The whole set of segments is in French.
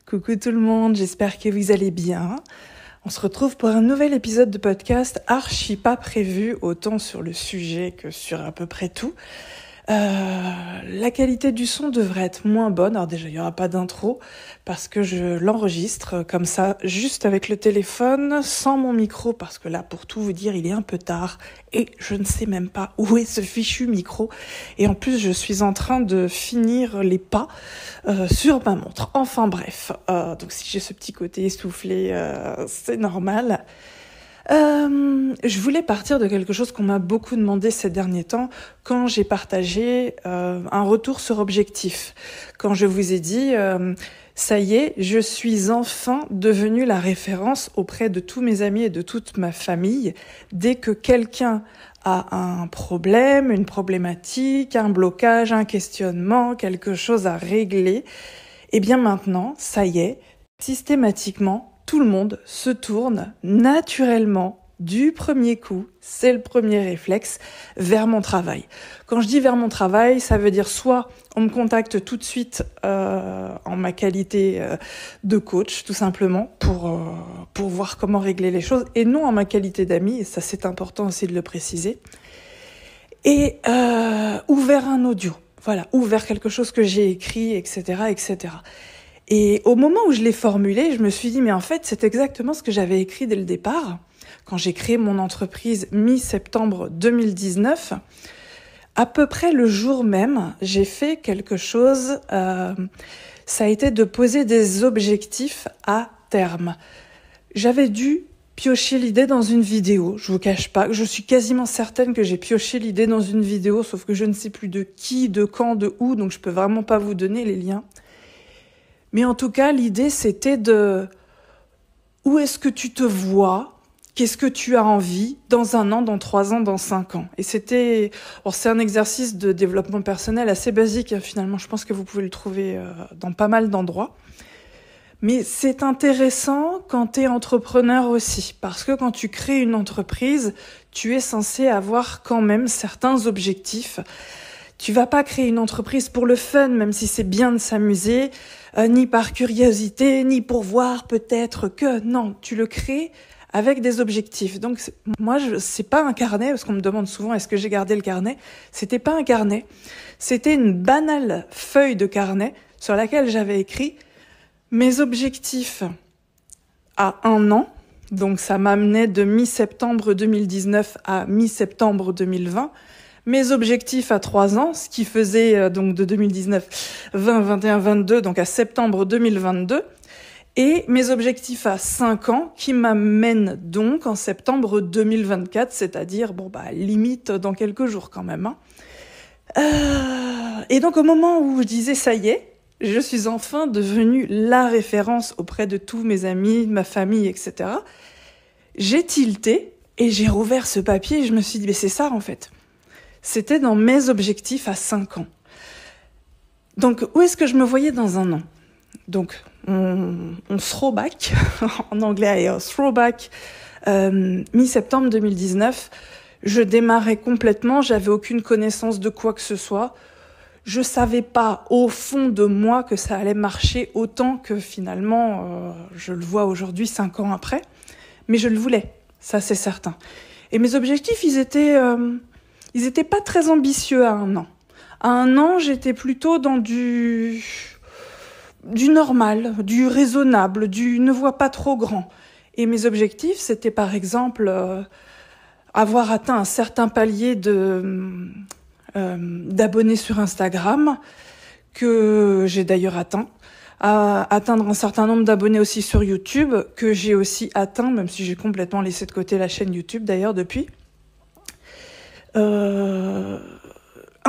Coucou tout le monde, j'espère que vous allez bien. On se retrouve pour un nouvel épisode de podcast archi pas prévu, autant sur le sujet que sur à peu près tout. La qualité du son devrait être moins bonne. Alors déjà, il n'y aura pas d'intro parce que je l'enregistre comme ça, juste avec le téléphone, sans mon micro, parce que là, pour tout vous dire, il est un peu tard et je ne sais même pas où est ce fichu micro. Et en plus, je suis en train de finir les pas sur ma montre. Enfin bref, donc si j'ai ce petit côté essoufflé, c'est normal. Je voulais partir de quelque chose qu'on m'a beaucoup demandé ces derniers temps quand j'ai partagé un retour sur objectif. Quand je vous ai dit, ça y est, je suis enfin devenue la référence auprès de tous mes amis et de toute ma famille. Dès que quelqu'un a un problème, une problématique, un blocage, un questionnement, quelque chose à régler, eh bien maintenant, ça y est, systématiquement, tout le monde se tourne naturellement du premier coup, c'est le premier réflexe, vers mon travail. Quand je dis vers mon travail, ça veut dire soit on me contacte tout de suite en ma qualité de coach, tout simplement, pour voir comment régler les choses, et non en ma qualité d'ami, et ça c'est important aussi de le préciser, et ou vers un audio, voilà, ou vers quelque chose que j'ai écrit, etc., etc. Et au moment où je l'ai formulé, je me suis dit, mais en fait, c'est exactement ce que j'avais écit dès le départ. Quand j'ai créé mon entreprise mi-septembre 2019, à peu près le jour même, j'ai fait quelque chose, ça a été de poser des objectifs à terme. J'avais dû piocher l'idée dans une vidéo, je vous cache pas, je suis quasiment certaine que j'ai pioché l'idée dans une vidéo, sauf que je ne sais plus de qui, de quand, de où, donc je peux vraiment pas vous donner les liens. Mais en tout cas, l'idée, c'était de où est-ce que tu te vois, qu'est-ce que tu as envie dans 1 an, dans 3 ans, dans 5 ans. Et c'est un exercice de développement personnel assez basique, hein, finalement. Je pense que vous pouvez le trouver dans pas mal d'endroits. Mais c'est intéressant quand tu es entrepreneur aussi, parce que quand tu crées une entreprise, tu es censé avoir quand même certains objectifs. Tu vas pas créer une entreprise pour le fun, même si c'est bien de s'amuser, ni par curiosité, ni pour voir peut-être que... Non, tu le crées avec des objectifs. Donc moi, c'est pas un carnet, parce qu'on me demande souvent est-ce que j'ai gardé le carnet. C'était pas un carnet, c'était une banale feuille de carnet sur laquelle j'avais écrit mes objectifs à 1 an. Donc ça m'amenait de mi-septembre 2019 à mi-septembre 2020. Mes objectifs à 3 ans, ce qui faisait donc de 2019, 20, 21, 22, donc à septembre 2022. Et mes objectifs à 5 ans, qui m'amènent donc en septembre 2024, c'est-à-dire, limite dans quelques jours quand même. Et donc au moment où je disais ça y est, je suis enfin devenue la référence auprès de tous mes amis, ma famille, etc. J'ai tilté et j'ai rouvert ce papier et je me suis dit, mais c'est ça en fait. C'était dans mes objectifs à 5 ans. Donc, où est-ce que je me voyais dans 1 an ? Donc, on throwback, en anglais, throwback, mi-septembre 2019. Je démarrais complètement, j'avais aucune connaissance de quoi que ce soit. Je savais pas, au fond de moi, que ça allait marcher autant que finalement, je le vois aujourd'hui, 5 ans après. Mais je le voulais, ça c'est certain. Et mes objectifs, ils étaient pas très ambitieux à 1 an. À 1 an, j'étais plutôt dans du normal, du raisonnable, du ne vois pas trop grand. Et mes objectifs, c'était par exemple avoir atteint un certain palier d'abonnés sur Instagram, que j'ai d'ailleurs atteint. Atteindre un certain nombre d'abonnés aussi sur YouTube, que j'ai aussi atteint, même si j'ai complètement laissé de côté la chaîne YouTube d'ailleurs depuis. Un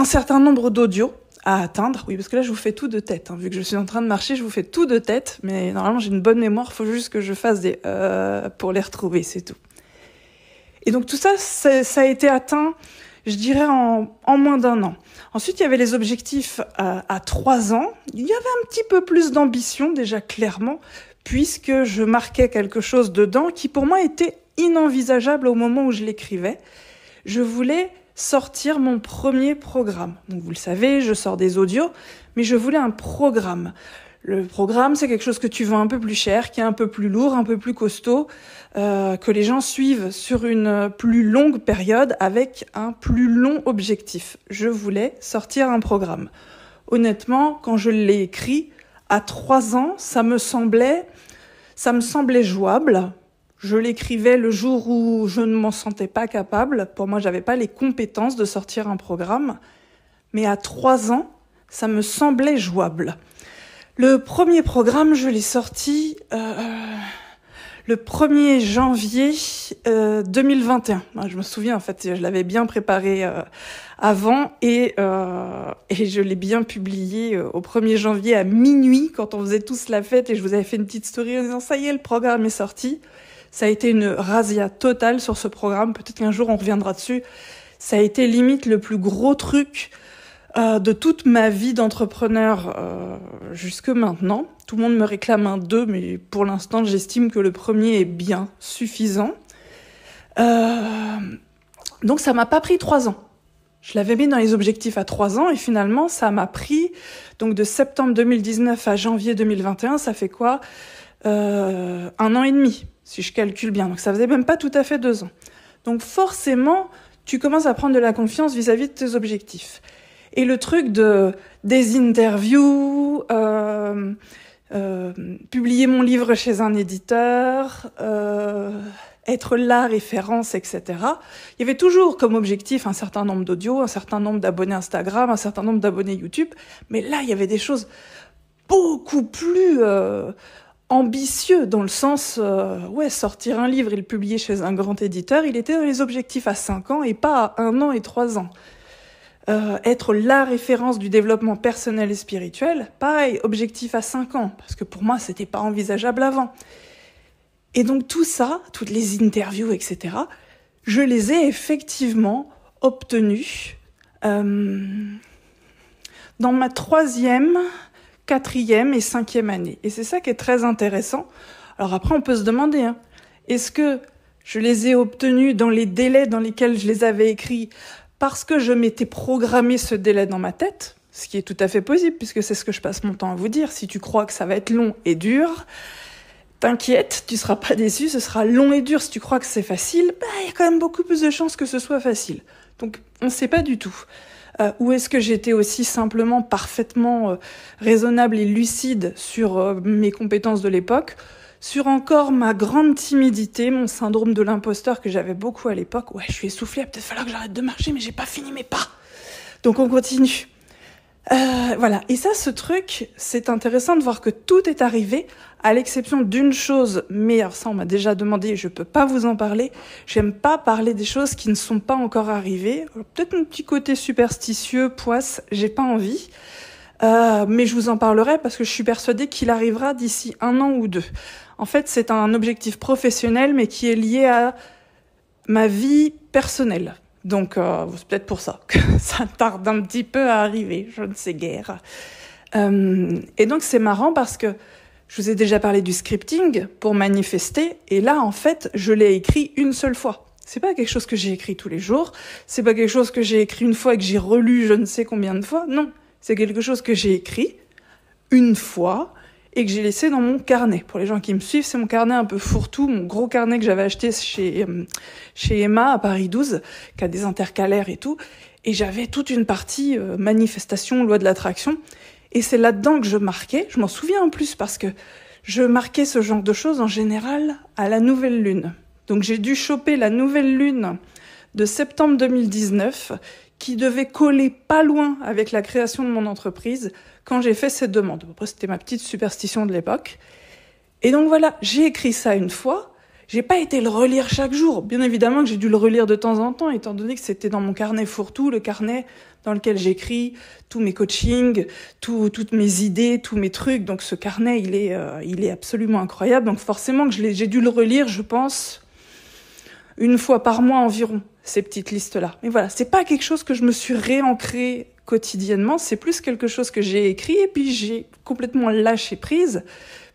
certain nombre d'audios à atteindre. Oui, parce que là, je vous fais tout de tête. Vu que je suis en train de marcher, je vous fais tout de tête. Mais normalement, j'ai une bonne mémoire. Il faut juste que je fasse des pour les retrouver, c'est tout. Et donc, tout ça, ça a été atteint, je dirais, en moins d'1 an. Ensuite, il y avait les objectifs à 3 ans. Il y avait un petit peu plus d'ambition, déjà, clairement, puisque je marquais quelque chose dedans qui, pour moi, était inenvisageable au moment où je l'écrivais. Je voulais sortir mon premier programme. Donc vous le savez, je sors des audios, mais je voulais un programme. Le programme, c'est quelque chose que tu vends un peu plus cher, qui est un peu plus lourd, un peu plus costaud, que les gens suivent sur une plus longue période avec un plus long objectif. Je voulais sortir un programme. Honnêtement, quand je l'ai écrit, à 3 ans, ça me semblait jouable. Je l'écrivais le jour où je ne m'en sentais pas capable. Pour moi, j'avais pas les compétences de sortir un programme. Mais à 3 ans, ça me semblait jouable. Le premier programme, je l'ai sorti le 1er janvier 2021. Je me souviens, en fait, je l'avais bien préparé avant et je l'ai bien publié au 1er janvier à minuit quand on faisait tous la fête et je vous avais fait une petite story en disant « ça y est, le programme est sorti ». Ça a été une razzia totale sur ce programme. Peut-être qu'un jour on reviendra dessus. Ça a été limite le plus gros truc de toute ma vie d'entrepreneur jusque maintenant. Tout le monde me réclame un 2, mais pour l'instant, j'estime que le premier est bien suffisant. Donc ça m'a pas pris 3 ans. Je l'avais mis dans les objectifs à 3 ans et finalement, ça m'a pris donc de septembre 2019 à janvier 2021, ça fait quoi 1 an et demi, si je calcule bien. Donc ça faisait même pas tout à fait 2 ans. Donc forcément, tu commences à prendre de la confiance vis-à-vis de tes objectifs. Et le truc des interviews, publier mon livre chez un éditeur, être la référence, etc. Il y avait toujours comme objectif un certain nombre d'audios, un certain nombre d'abonnés Instagram, un certain nombre d'abonnés YouTube. Mais là, il y avait des choses beaucoup plus ambitieux dans le sens, sortir un livre et le publier chez un grand éditeur, il était dans les objectifs à 5 ans et pas à 1 an et 3 ans. Être la référence du développement personnel et spirituel, pareil, objectif à 5 ans, parce que pour moi, c'était pas envisageable avant. Et donc tout ça, toutes les interviews, etc., je les ai effectivement obtenues dans ma 3e, 4e et 5e année. Et c'est ça qui est très intéressant. Alors après, on peut se demander, est-ce que je les ai obtenues dans les délais dans lesquels je les avais écrits parce que je m'étais programmé ce délai dans ma tête, ce qui est tout à fait possible, puisque c'est ce que je passe mon temps à vous dire. Si tu crois que ça va être long et dur, t'inquiète, tu seras pas déçu, ce sera long et dur. Si tu crois que c'est facile, il y a quand même beaucoup plus de chances que ce soit facile. Donc, on ne sait pas du tout. Ou est-ce que j'étais aussi simplement parfaitement raisonnable et lucide sur mes compétences de l'époque, sur encore ma grande timidité, mon syndrome de l'imposteur que j'avais beaucoup à l'époque. Ouais, je suis essoufflée, peut-être falloir que j'arrête de marcher, mais j'ai pas fini mes pas. Donc on continue. Voilà. Et ça, ce truc, c'est intéressant de voir que tout est arrivé, à l'exception d'une chose, mais alors ça on m'a déjà demandé, je peux pas vous en parler. J'aime pas parler des choses qui ne sont pas encore arrivées. Alors, peut-être mon petit côté superstitieux, poisse, j'ai pas envie. Mais je vous en parlerai parce que je suis persuadée qu'il arrivera d'ici 1 an ou 2. En fait, c'est un objectif professionnel, mais qui est lié à ma vie personnelle. Donc, c'est peut-être pour ça que ça tarde un petit peu à arriver, je ne sais guère. Et donc, c'est marrant parce que je vous ai déjà parlé du scripting pour manifester, et là, en fait, je l'ai écrit une seule fois. C'est pas quelque chose que j'ai écrit tous les jours, c'est pas quelque chose que j'ai écrit une fois et que j'ai relu je ne sais combien de fois, non. C'est quelque chose que j'ai écrit une fois et que j'ai laissé dans mon carnet. Pour les gens qui me suivent, c'est mon carnet un peu fourre-tout, mon gros carnet que j'avais acheté chez Emma à Paris 12, qui a des intercalaires et tout. Et j'avais toute une partie manifestation, loi de l'attraction. Et c'est là-dedans que je marquais. Je m'en souviens en plus parce que je marquais ce genre de choses en général à la nouvelle lune. Donc j'ai dû choper la nouvelle lune de septembre 2019 qui devait coller pas loin avec la création de mon entreprise quand j'ai fait cette demande. Après, c'était ma petite superstition de l'époque. Et donc voilà, j'ai écrit ça une fois. J'ai pas été le relire chaque jour. Bien évidemment que j'ai dû le relire de temps en temps, étant donné que c'était dans mon carnet fourre-tout, le carnet dans lequel j'écris tous mes coachings, toutes mes idées, tous mes trucs. Donc ce carnet, il est absolument incroyable. Donc forcément que j'ai dû le relire, je pense, une fois par mois environ, ces petites listes-là. Mais voilà, c'est pas quelque chose que je me suis réancré quotidiennement, c'est plus quelque chose que j'ai écrit et puis j'ai complètement lâché prise,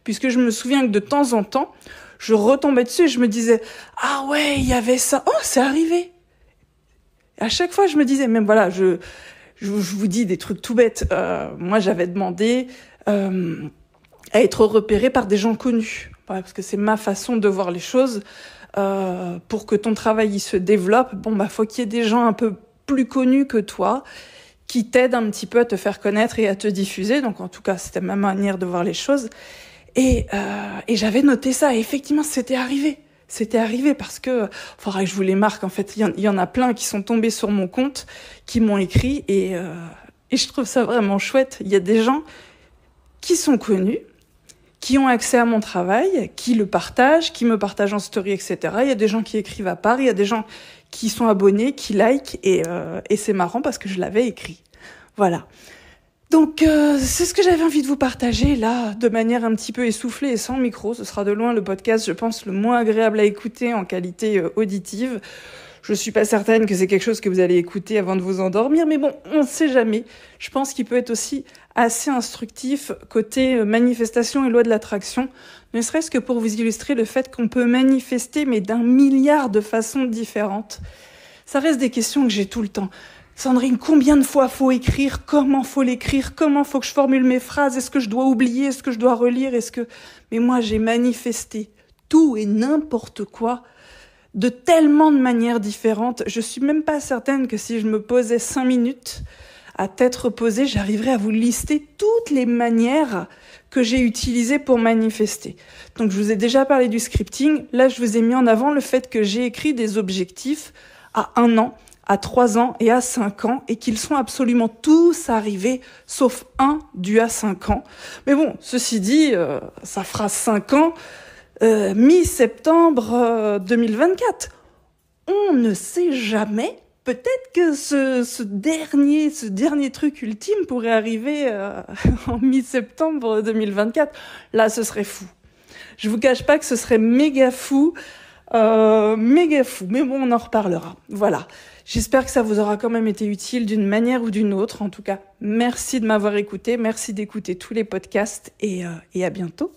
puisque je me souviens que de temps en temps, je retombais dessus et je me disais « Ah ouais, il y avait ça, oh, c'est arrivé !» À chaque fois, je me disais, même voilà, je vous dis des trucs tout bêtes. Moi, j'avais demandé à être repéré par des gens connus. Ouais, parce que c'est ma façon de voir les choses. Pour que ton travail il se développe, faut qu'il y ait des gens un peu plus connus que toi qui t'aident un petit peu à te faire connaître et à te diffuser. Donc en tout cas, c'était ma manière de voir les choses. Et j'avais noté ça. Et effectivement, c'était arrivé. C'était arrivé parce que, faudrait que je vous les marque. En fait, il y en a plein qui sont tombés sur mon compte, qui m'ont écrit. Et je trouve ça vraiment chouette. Il y a des gens qui sont connus, qui ont accès à mon travail, qui le partagent, qui me partagent en story, etc. Il y a des gens qui écrivent à part, il y a des gens qui sont abonnés, qui likent, et c'est marrant parce que je l'avais écrit. Voilà. Donc, c'est ce que j'avais envie de vous partager, là, de manière un petit peu essoufflée et sans micro. Ce sera de loin le podcast, je pense, le moins agréable à écouter en qualité auditive. Je suis pas certaine que c'est quelque chose que vous allez écouter avant de vous endormir, mais bon, on ne sait jamais. Je pense qu'il peut être aussi assez instructif côté manifestation et loi de l'attraction, ne serait-ce que pour vous illustrer le fait qu'on peut manifester, mais d'un milliard de façons différentes. Ça reste des questions que j'ai tout le temps. Sandrine, combien de fois faut écrire? Comment faut l'écrire? Comment faut que je formule mes phrases? Est-ce que je dois oublier? Est-ce que je dois relire? Mais moi, j'ai manifesté tout et n'importe quoi de tellement de manières différentes. Je suis même pas certaine que si je me posais 5 minutes à tête reposée, j'arriverais à vous lister toutes les manières que j'ai utilisées pour manifester. Donc je vous ai déjà parlé du scripting. Là, je vous ai mis en avant le fait que j'ai écrit des objectifs à 1 an, à 3 ans et à 5 ans, et qu'ils sont absolument tous arrivés, sauf un dû à 5 ans. Mais bon, ceci dit, ça fera 5 ans, mi-septembre 2024. On ne sait jamais. Peut-être que ce dernier truc ultime pourrait arriver en mi-septembre 2024. Là, ce serait fou. Je vous cache pas que ce serait méga fou. Mais bon, on en reparlera. Voilà. J'espère que ça vous aura quand même été utile d'une manière ou d'une autre. En tout cas, merci de m'avoir écouté. Merci d'écouter tous les podcasts et à bientôt.